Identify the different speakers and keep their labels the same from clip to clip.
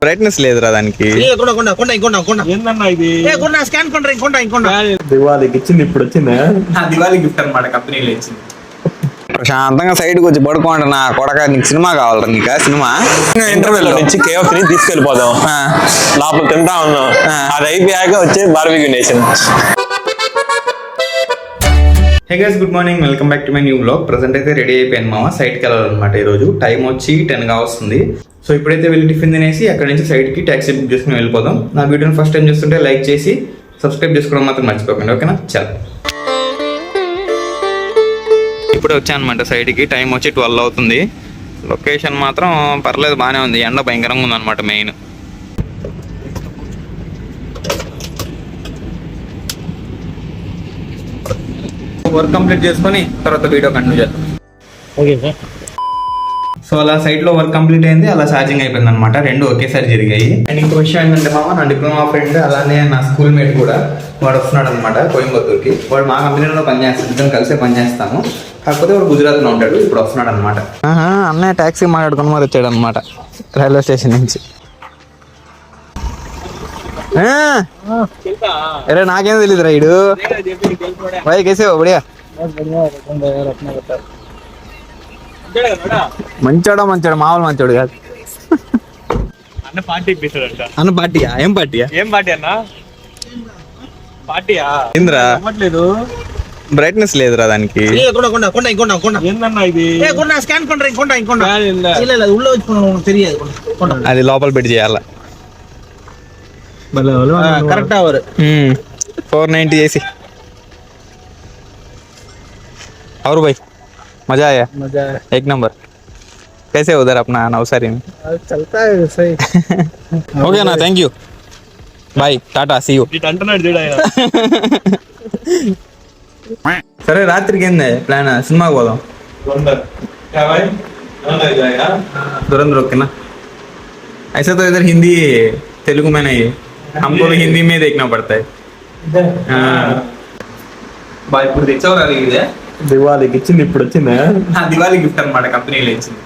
Speaker 1: Brightness లేదురా దానికి.
Speaker 2: దివాళీకి ఇచ్చింది, ఇప్పుడు వచ్చిందా? దివాళీ గిఫ్ట్ అనమాట, కంపెనీలో ఇచ్చింది.
Speaker 1: ప్రశాంతంగా సైడ్ కి వచ్చి పడుకోండి నా కొడక. నీకు సినిమా కావాలరా? నీకా సినిమా
Speaker 2: ఇంటర్వెల్ నుంచి KFC తీసుకెళ్ళిపోదాం. లోపల తింటా ఉన్నాం, అది అయిపోయాక వచ్చి barbecue nation.
Speaker 1: Hey guys, good morning, welcome back to my new vlog. Present అయితే రెడీ అయిపోయాను మామ, సైడ్కి వెళ్ళాలన్నమాట. ఈరోజు టైం వచ్చి 10 వస్తుంది. సో ఇప్పుడైతే వెళ్ళి టిఫిన్ తినేసి అక్కడ నుంచి సైడ్కి ట్యాక్సీ బుక్ చేసుకుని వెళ్ళిపోదాం. నా వీడియోని ఫస్ట్ టైం చూస్తుంటే లైక్ చేసి సబ్స్క్రైబ్ చేసుకోవడం మాత్రం మర్చిపోకండి, ఓకేనా? చాలా ఇప్పుడే వచ్చాను అనమాట సైడ్కి. టైం వచ్చి 12 అవుతుంది. లొకేషన్ మాత్రం పర్లేదు, బాగానే ఉంది. ఎండ భయంకరంగా ఉందన్నమాట. మెయిన్ వర్క్ కంప్లీట్ చేసుకొని తర్వాత వీడియో కంటిన్యూ చేద్దాం.
Speaker 2: Okay sir.
Speaker 1: సో అలా సైట్ లో వర్క్ కంప్లీట్ అయింది, అలా ఛార్జింగ్ అయిపోయింది అనమాట. రెండు ఒకేసారి జరిగాయి. అండ్ ఇంకో విషయం ఏంటంటే మామ, నా డిప్లొమా ఫ్రెండ్ అలానే నా స్కూల్ మేట్ కూడా వాడు వస్తున్నాడు అనమాట కోయంబత్తూర్కి. వాడు మా కంపెనీలో పనిచేస్తాడు, ఇద్దరం కలిసే పనిచేస్తాము. కాకపోతే వాడు గుజరాత్లో ఉంటాడు, ఇప్పుడు వస్తున్నాడు అనమాట. అన్నయ్య ట్యాక్సీ మాట్లాడుకుని మరి వచ్చాడు అనమాట రైల్వే స్టేషన్ నుంచి. అరే నాకేం తెలీదు రైడు భాయ్, కేసే బడియా? మంచోడా మామూలు మంచోడు కాదు.
Speaker 2: అన్న పార్టీ ఇప్పిస్తాడంట.
Speaker 1: అన్న పార్టీయా? ఏం పార్టీయా?
Speaker 2: ఏం పార్టీ అన్న? పార్టీయా?
Speaker 1: ఏంద్రా
Speaker 2: అవ్వట్లేదు,
Speaker 1: బ్రైట్నెస్ లేదురా దానికి.
Speaker 2: ఏందన్నా ఇది?
Speaker 1: అది లోపల పెట్టి చేయాల.
Speaker 2: కరెక్ట్ అవర్
Speaker 1: 490 చేసి. और भाई मजा आया?
Speaker 2: मजा है,
Speaker 1: एक नंबर. कैसे उधर अपना नवसारी में?
Speaker 2: चलता है सही.
Speaker 1: ओके ना, thank you, bye, tata, see you. సరే రాత్రికి ఏంది ప్లాన్? సినిమాకి పోదాం. దురంధర్ ఓకేనా? ऐसा तो इधर हिंदी तेलुगु में नहीं है, हमको भी हिंदी में देखना पड़ता है. బాయ్, ఇప్పుడు తెచ్చావు ఇదే
Speaker 2: దివాళీకి ఇచ్చింది, ఇప్పుడు వచ్చిందా?
Speaker 1: దివాళీ గిఫ్ట్ అనమాట, కంపెనీలో ఇచ్చింది.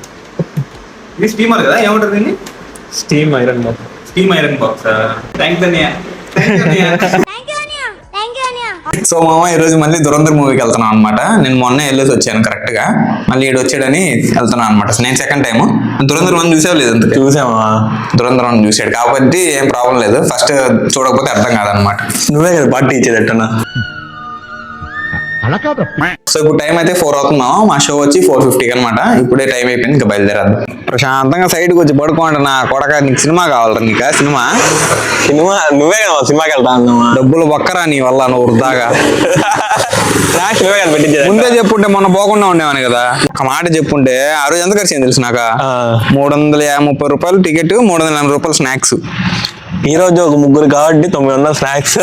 Speaker 1: ఇది స్టీమర్ కదా, ఏమంటారు దీన్ని?
Speaker 2: Steam iron box.
Speaker 1: Steam iron box. Thanks అన్నయ్య. సో మామ, ఈరోజు మళ్ళీ దురంధర్ మూవీకి వెళ్తున్నాం అనమాట. నేను మొన్న వెళ్ళేసి వచ్చాను కరెక్ట్ గా, మళ్ళీ ఈడు వచ్చాడని వెళ్తున్నాను అనమాట. నేను సెకండ్ టైం. దురంధర్ 1 చూసావు లేదు?
Speaker 2: చూసామా?
Speaker 1: దురంధర్ 1 చూసాడు కాబట్టి ఏం ప్రాబ్లం లేదు. ఫస్ట్ చూడకపోతే అర్థం కాదనమాట.
Speaker 2: నువ్వే కదా పార్టీ ఇచ్చేదట్టనా?
Speaker 1: సో ఇప్పుడు టైం అయితే 4 అవుతున్నాం. మా షో వచ్చి 4:50 అనమాట. ఇప్పుడే టైం అయిపోయింది, ఇంకా బయలుదేరాదు. ప్రశాంతంగా సైడ్ కి వచ్చి పడుకోండి నా కొడక. నీకు సినిమా కావాలరా? నీకా సినిమా?
Speaker 2: నువ్వే కదా సినిమాకి వెళ్తా అన్నావా?
Speaker 1: డబ్బులు బక్కరా నీ వల్ల, నువ్వు వృధాగా.
Speaker 2: నువ్వే కదా పెట్టించేది.
Speaker 1: ముందే చెప్పుంటే మొన్న పోకుండా ఉండేవాని కదా. ఒక మాట చెప్పుంటే ఆ రోజు ఎంత ఖర్చు అయింది తెలుసు నాక? 330 రూపాయలు టికెట్, 380 రూపాయలు స్నాక్స్.
Speaker 2: ఈ రోజు ఒక ముగ్గురు కాబట్టి 900 స్నాక్స్.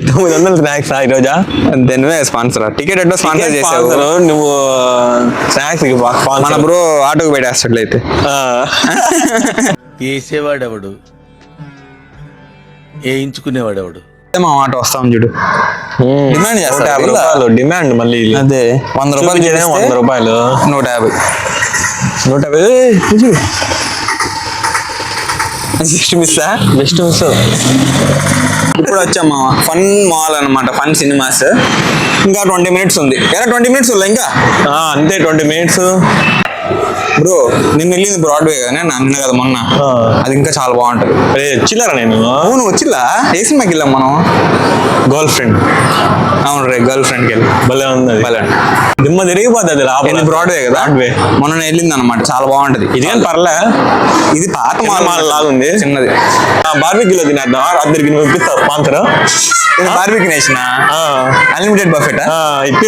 Speaker 2: 900 స్నాక్స్ ఈ రోజా?
Speaker 1: అంతే. నువ్వే స్పాన్సర్, టికెట్ ఎట్టో స్పాన్సర్ చేసావు
Speaker 2: నువ్వు. స్నాక్స్
Speaker 1: మన బ్రో ఆటోకి పెట్టేస్తట్లయితే.
Speaker 3: వేసేవాడెవడు, వేయించుకునేవాడెవడు?
Speaker 1: మా ఆటో వస్తాం చూడు, డిమాండ్ చేస్తా.
Speaker 2: డిమాండ్ మళ్ళీ
Speaker 1: అదే 100 రూపాయలు,
Speaker 2: 100 రూపాయలు,
Speaker 1: 150.
Speaker 2: 150
Speaker 1: బెస్ట్ మిస్. ఇప్పుడు వచ్చాం ఫన్ మాల్ అనమాట, ఫన్ సినిమాస్. ఇంకా 20 మినిట్స్ ఉంది. 20 మినిట్స్ ఉందా ఇంకా?
Speaker 2: అంతే, 20 మినిట్స్.
Speaker 1: బ్రో నిన్న వెళ్ళింది బ్రాడ్వే కానీ, నిన్న కదా మొన్న. అది ఇంకా చాలా బాగుంటది.
Speaker 2: వచ్చిల్లారా? నేను
Speaker 1: అవును వచ్చిల్లా. ఏ సినిమాకి వెళ్ళాం మనం?
Speaker 2: Girl friend.
Speaker 1: అవును రే, గర్ల్ ఫ్రెండ్కి వెళ్ళి
Speaker 2: భలే ఉంది.
Speaker 1: భలే
Speaker 2: దిమ్మ తిరిగిపోతుంది.
Speaker 1: బ్రాడ్వే కదా, మొన్న వెళ్ళింది అనమాట, చాలా బాగుంటది.
Speaker 2: ఇది కానీ పర్లే,
Speaker 1: ఇది పాత
Speaker 2: మాల్ లాగా ఉంది,
Speaker 1: చిన్నది.
Speaker 2: బార్బిక్యూలో తినేద్దాం. రాత్రికి నువ్వు ఇప్పిస్తావు sponsor?
Speaker 1: Barbeque Nation unlimited buffet
Speaker 2: ఇప్పి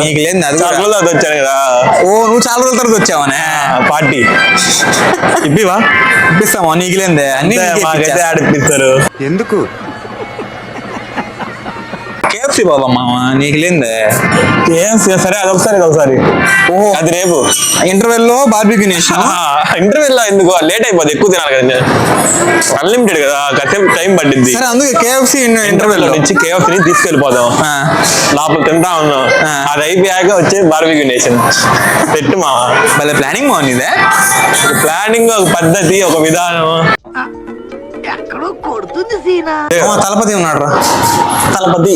Speaker 1: నీకు లేదు. అది
Speaker 2: వచ్చాను కదా.
Speaker 1: ఓ, నువ్వు చాలా రోజుల తర్వాత వచ్చావనే
Speaker 2: పార్టీ. ఇప్పివా?
Speaker 1: ఇప్పిస్తామా? నీకు లేదే అన్ని
Speaker 2: ఆడిపిస్తారు.
Speaker 3: ఎందుకు?
Speaker 1: కేఎఫ్సి పోదాం మామ, నీకు లేదే.
Speaker 2: కేఎఫ్సీ సరే అదొకసారి
Speaker 1: ఓహో,
Speaker 2: అది రేపు
Speaker 1: ఇంటర్వెల్ లో బార్బిక్యూ నేషన్.
Speaker 2: ఇంటర్వెల్ లో ఎందుకు లేట్ అయిపోతుంది, ఎక్కువ తినాలి కదా, అన్లిమిటెడ్ కదా, కాసేపు టైం పట్టింది.
Speaker 1: సరే అందుకే కేఎఫ్సి ఇంటర్వెల్
Speaker 2: నుంచి కేఎఫ్సీ తీసుకెళ్ళిపోదాం, లోపల తింటా ఉన్నాం, అది అయిపోయాక వచ్చే బార్బిక్యూ నేషన్ పెట్టు మా
Speaker 1: భలే ప్లానింగ్ బాగుంది.
Speaker 2: ప్లానింగ్, ఒక పద్ధతి, ఒక విధానం.
Speaker 1: తలపతి ఉన్నాడు రా,
Speaker 2: తలపతి.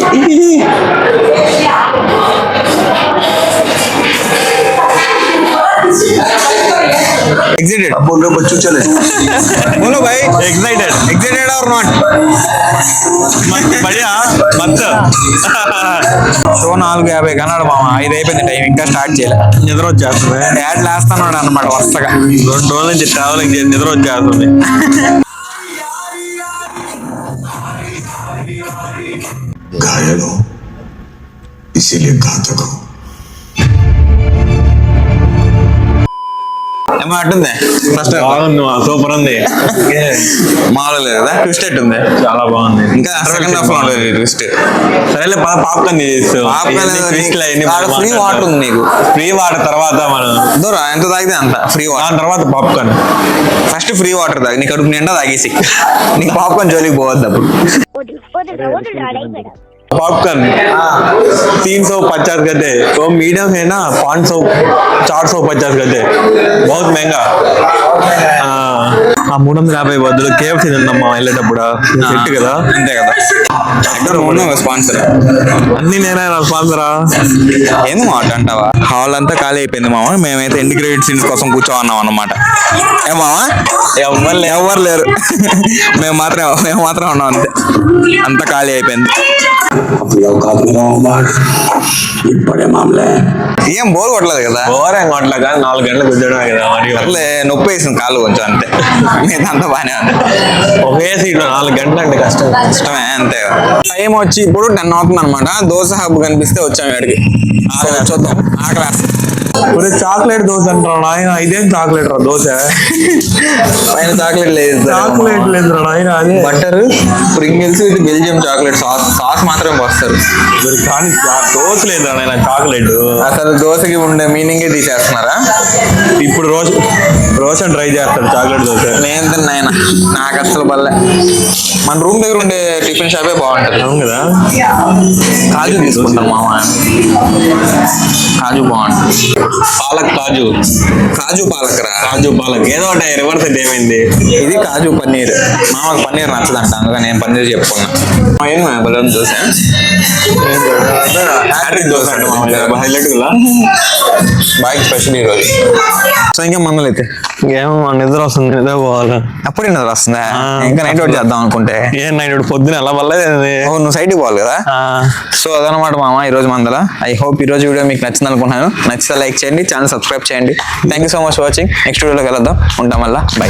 Speaker 1: excited
Speaker 3: बोलो बच्चों चले
Speaker 1: बोलो भाई,
Speaker 2: excited
Speaker 1: or not?
Speaker 2: बढ़िया मत
Speaker 1: షో 4:50 కన్నాడు మామ, 5 అయిపోయింది టైం, ఇంకా స్టార్ట్ చేయలే.
Speaker 2: నిద్ర వచ్చేస్తుంది,
Speaker 1: యాడ్లు వేస్తున్నాడు అనమాట వరుసగా.
Speaker 2: 2 రోజుల నుంచి ట్రావెలింగ్ చేసి నిద్ర వచ్చేస్తుంది.
Speaker 3: घायल हो इसीलिए घातक हो
Speaker 1: ఏమో అట్టుంది ఫస్ట్
Speaker 2: బాగుంది, సూపర్ ఉంది,
Speaker 1: మామూలు లేదు కదా, ట్విస్ట్ ఉంది,
Speaker 2: చాలా బాగుంది.
Speaker 1: ఇంకా సెకండ్ హాఫ్ లో లేదు ట్విస్ట్.
Speaker 2: సరేలే పాప్కార్న్
Speaker 1: ఫ్రీ వాటర్ ఉంది నీకు,
Speaker 2: ఫ్రీ వాటర్ తర్వాత మనం
Speaker 1: దూరం ఎంత తాగితే అంత ఫ్రీ వాటర్,
Speaker 2: దాని తర్వాత పాప్కార్న్.
Speaker 1: ఫస్ట్ ఫ్రీ వాటర్ తాగి నీ కడుపు నిండా తాగేసి నీకు పాప్కార్న్ జోలికి పోవద్దు అప్పుడు.
Speaker 2: पॉपकॉर्न 350 का थे, तो मीडियम है ना 500 450 का थे, बहुत महंगा. ఆ 350 బదులు కేఎఫ్సీ తిందామా వెళ్ళేటప్పుడు, సెట్ కదా,
Speaker 1: అంతే కదా. స్పాన్సర్
Speaker 2: అన్ని నేనే స్పాన్సరా.
Speaker 1: ఏంది మాట అంటావా, హాల్ అంతా ఖాళీ అయిపోయింది మామ, మేమైతే ఇంటిగ్రేటెడ్ సీన్స్ కోసం కూర్చోన్నాం అన్నమాట. ఏమావా ఎవరు లేరు, మేము మాత్రం ఉన్నాం అంతే, అంతా ఖాళీ అయిపోయింది.
Speaker 3: बड़े मामले
Speaker 1: ఏం బోర్ కొట్టలేదు కదా,
Speaker 2: ఓరం కొట్లా కానీ 4 గంటలు కూర్చోడమే కదా, మరి
Speaker 1: అట్లే నొప్పి వేసింది కాళ్ళు కొంచెం అంతే, మిగతా బాగానే ఉంది.
Speaker 2: ఒకే సీట్ 4 గంటలు అంటే కష్టం.
Speaker 1: ఇష్టమే అంతే. టైం వచ్చి ఇప్పుడు 10 అవుతుంది అనమాట. దోశ హబ్ కనిపిస్తే వచ్చాము ఇక్కడికి, చూద్దాం. ఆకలి
Speaker 2: చాక్లెట్ దోశ అంటారా నాయన, ఇదేం చాక్లెట్ రా దోశ,
Speaker 1: పైన చాక్లెట్ లేదు,
Speaker 2: చాక్లెట్ లేదు నాయన, అదే
Speaker 1: బటర్ స్ప్రింగిల్స్, ఇది బెల్జియం చాక్లెట్ సాస్ మాత్రమే పోస్తారు,
Speaker 2: కానీ దోశ లేదు నాయన చాక్లెట్.
Speaker 1: అసలు దోశకి ఉండే మీనింగే తీసేస్తున్నారా.
Speaker 2: ఇప్పుడు రోషన్ ట్రై చేస్తాడు చాక్లెట్ దోశ.
Speaker 1: నేను తిన్నాయన, నాకు అసలు బల్లే. మన రూమ్ దగ్గర ఉండే టిఫిన్ షాపే బాగుంటుంది.
Speaker 2: అవును కదా,
Speaker 1: కాజు తీసుకుంటాం మామ, కాజు బాగుంటుంది.
Speaker 2: పాలక్ కాజు
Speaker 1: పాలక్ రా,
Speaker 2: కాజు పాలక్ ఏదో ఒకటి రివర్స్ అయితే ఏమైంది.
Speaker 1: ఇది కాజు పన్నీర్, మామకు పన్నీర్ నచ్చదంట, అందుకని నేను పన్నీర్ చెప్పుకున్నా. ఏం బలం దోశ,
Speaker 2: దోశ అంటే మామూలుగా హైలైట్ కదా,
Speaker 1: బాగా స్పెషల్ ఈరోజు. సో ఇంకా మనలు అయితే
Speaker 2: ఏమో నిద్ర వస్తుంది, నిద్ర పోవాలి.
Speaker 1: అప్పుడు నిద్ర వస్తుందా, ఇంకా నైట్ అవుట్ చేద్దాం అనుకుంటే.
Speaker 2: ఏం నైట్ పొద్దున ఎలా పర్లేదు,
Speaker 1: నువ్వు సైడ్కి పోవాలి కదా. సో అదనమాట మామ ఈరోజు మందల. ఐ హోప్ ఈరోజు వీడియో మీకు నచ్చింది అనుకుంటున్నాను. నచ్చితే లైక్ చేయండి, ఛానల్ సబ్స్క్రైబ్ చేయండి. Thank you so much for watching. Next వీడియోలో కలుద్దాం, ఉంటాం మళ్ళీ, బై.